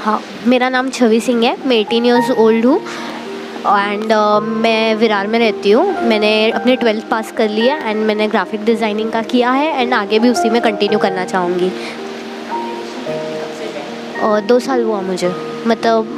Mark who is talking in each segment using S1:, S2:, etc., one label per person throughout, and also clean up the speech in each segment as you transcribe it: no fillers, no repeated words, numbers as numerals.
S1: हाँ, मेरा नाम छवि सिंह है, मैं 18 ईयर्स ओल्ड हूँ एंड मैं विरार में रहती हूँ। मैंने अपने 12th पास कर लिया एंड मैंने ग्राफिक डिज़ाइनिंग का किया है एंड आगे भी उसी में कंटिन्यू करना चाहूँगी। और 2 साल हुआ मुझे, मतलब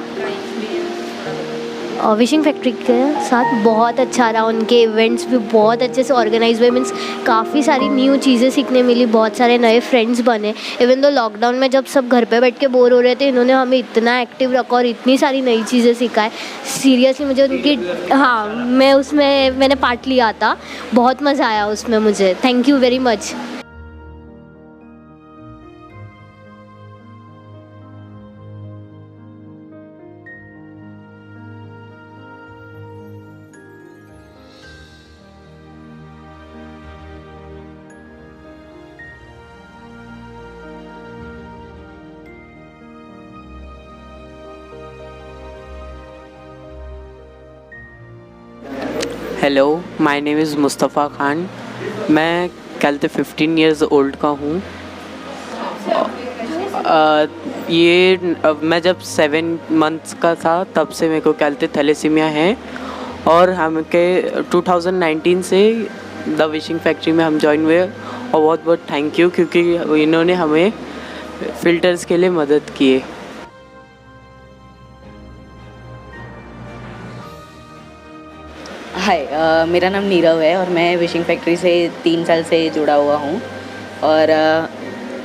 S1: विशिंग फैक्ट्री के साथ बहुत अच्छा रहा। उनके इवेंट्स भी बहुत अच्छे से ऑर्गेनाइज हुए, मीन्स काफ़ी सारी न्यू चीज़ें सीखने मिली, बहुत सारे नए फ्रेंड्स बने। इवन दो लॉकडाउन में जब सब घर पे बैठ के बोर हो रहे थे, इन्होंने हमें इतना एक्टिव रखा और इतनी सारी नई चीज़ें सिखाए। सीरियसली मुझे उनकी, हाँ, मैंने पार्ट लिया था, बहुत मज़ा आया उसमें मुझे। Thank you very much.
S2: Hello, my name is Mustafa Khan. मैं कल से 15 ईयर्स ओल्ड का हूँ। मैं जब 7 मंथ्स का था तब से मेरे को कहते थैलेसीमिया है और हमके 2019 से द विशिंग फैक्ट्री में हम ज्वाइन हुए और बहुत बहुत थैंक यू, क्योंकि इन्होंने हमें फ़िल्टर्स के लिए मदद किए।
S3: हाय, मेरा नाम नीरव है और मैं विशिंग फैक्ट्री से 3 साल से जुड़ा हुआ हूँ और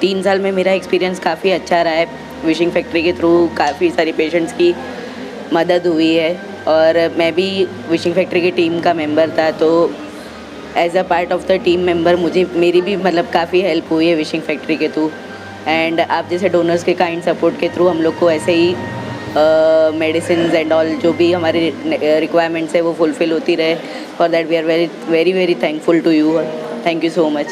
S3: 3 साल में मेरा एक्सपीरियंस काफ़ी अच्छा रहा है। विशिंग फैक्ट्री के थ्रू काफ़ी सारे पेशेंट्स की मदद हुई है और मैं भी विशिंग फैक्ट्री की टीम का मेंबर था, तो as a part of the team member मेरी भी मतलब काफ़ी हेल्प हुई है विशिंग फैक्ट्री के थ्रू। एंड आप जैसे डोनर्स के काइंड सपोर्ट के थ्रू हम लोग को ऐसे ही मेडिसिन एंड ऑल जो भी हमारे रिक्वायरमेंट्स है वो फुलफ़िल होती रहे। For that we are very very very thankful to you. Thank you so much.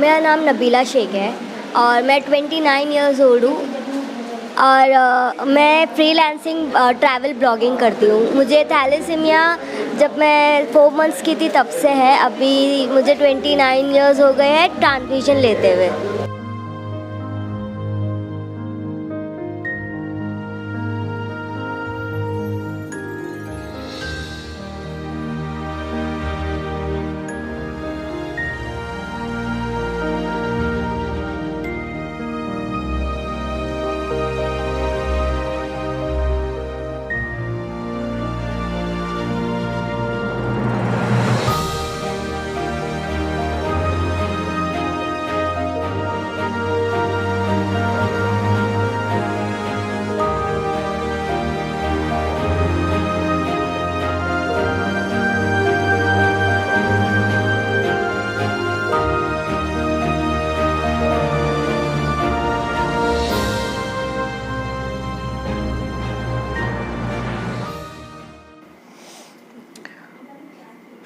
S1: मेरा नाम नबीला शेख है और मैं 29 ईयर्स ओल्ड हूँ और मैं फ्रीलांसिंग ट्रैवल ब्लॉगिंग करती हूँ। मुझे थैलेसीमिया जब मैं 4 मंथ्स की थी तब से है, अभी मुझे 29 ईयर्स हो गए हैं ट्रांसमिशन लेते हुए।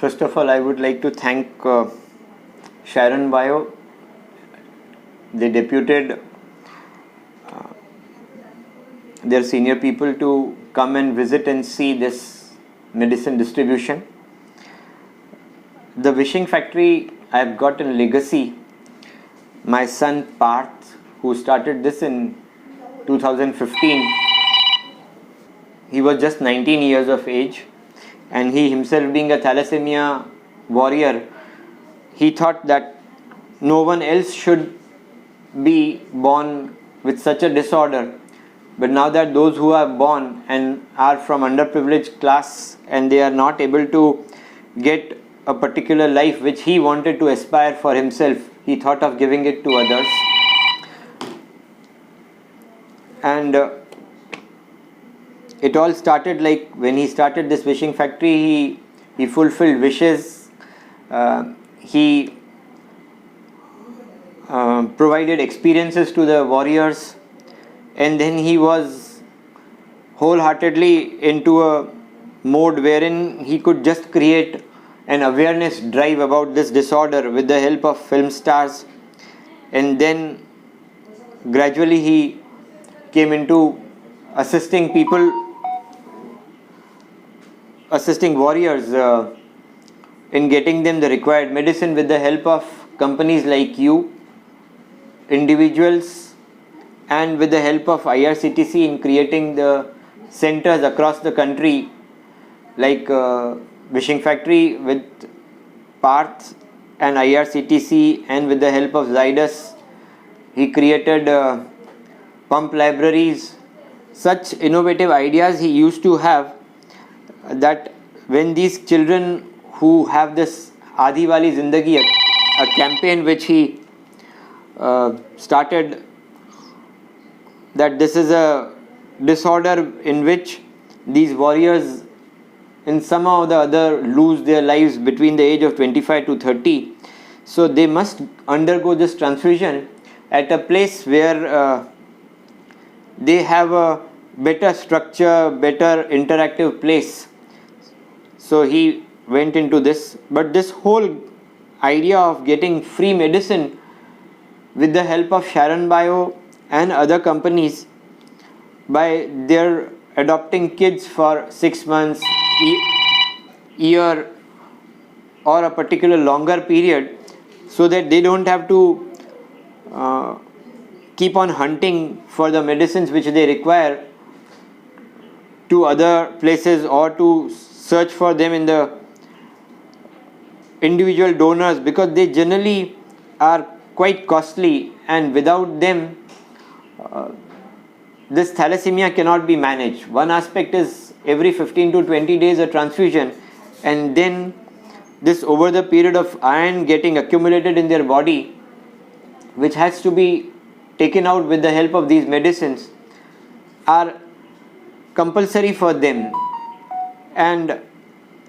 S4: First of all, I would like to thank Sharon Bio. They deputed their senior people to come and visit and see this medicine distribution. The wishing factory, I have got a legacy. My son Parth, who started this in 2015, he was just 19 years of age, and he himself being a Thalassemia Warrior, he thought that no one else should be born with such a disorder. But now that those who are born and are from underprivileged class and they are not able to get a particular life which he wanted to aspire for himself, he thought of giving it to others. And it all started like when he started this wishing factory, he fulfilled wishes, he provided experiences to the warriors, and then he was wholeheartedly into a mode wherein he could just create an awareness drive about this disorder with the help of film stars, and then gradually he came into assisting people, assisting warriors in getting them the required medicine with the help of companies like you, individuals, and with the help of IRCTC in creating the centers across the country, like Wishing Factory with Parth and IRCTC, and with the help of Zydus he created pump libraries. Such innovative ideas he used to have, that when these children who have this Aadhi Wali Zindagi, a campaign which he started, that this is a disorder in which these warriors in somehow or the other lose their lives between the age of 25 to 30. So they must undergo this transfusion at a place where they have a better structure, better interactive place. So he went into this. But this whole idea of getting free medicine with the help of Sharon Bio and other companies, by their adopting kids for 6 months, year, or a particular longer period, so that they don't have to keep on hunting for the medicines which they require to other places, or to search for them in the individual donors, because they generally are quite costly, and without them this thalassemia cannot be managed. One aspect is every 15 to 20 days a transfusion, and then this over the period of iron getting accumulated in their body, which has to be taken out with the help of these medicines, are compulsory for them. And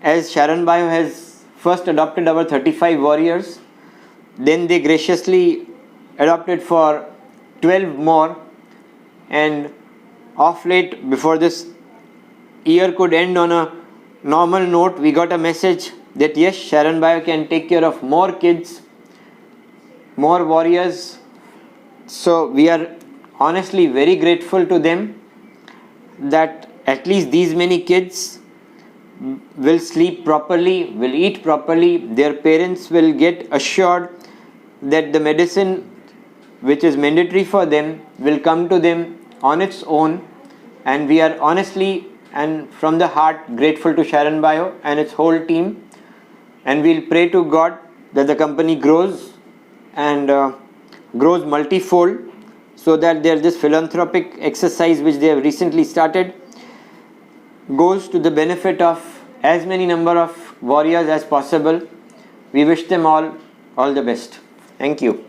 S4: as Sharon Bio has first adopted our 35 warriors, then they graciously adopted for 12 more, and of late, before this year could end on a normal note, we got a message that yes, Sharon Bio can take care of more kids, more warriors. So we are honestly very grateful to them that at least these many kids will sleep properly, will eat properly, their parents will get assured that the medicine which is mandatory for them will come to them on its own. And we are honestly and from the heart grateful to Sharon Bio and its whole team, and we'll pray to God that the company grows and grows multifold, so that this philanthropic exercise which they have recently started goes to the benefit of as many number of warriors as possible. We wish them all the best. Thank you.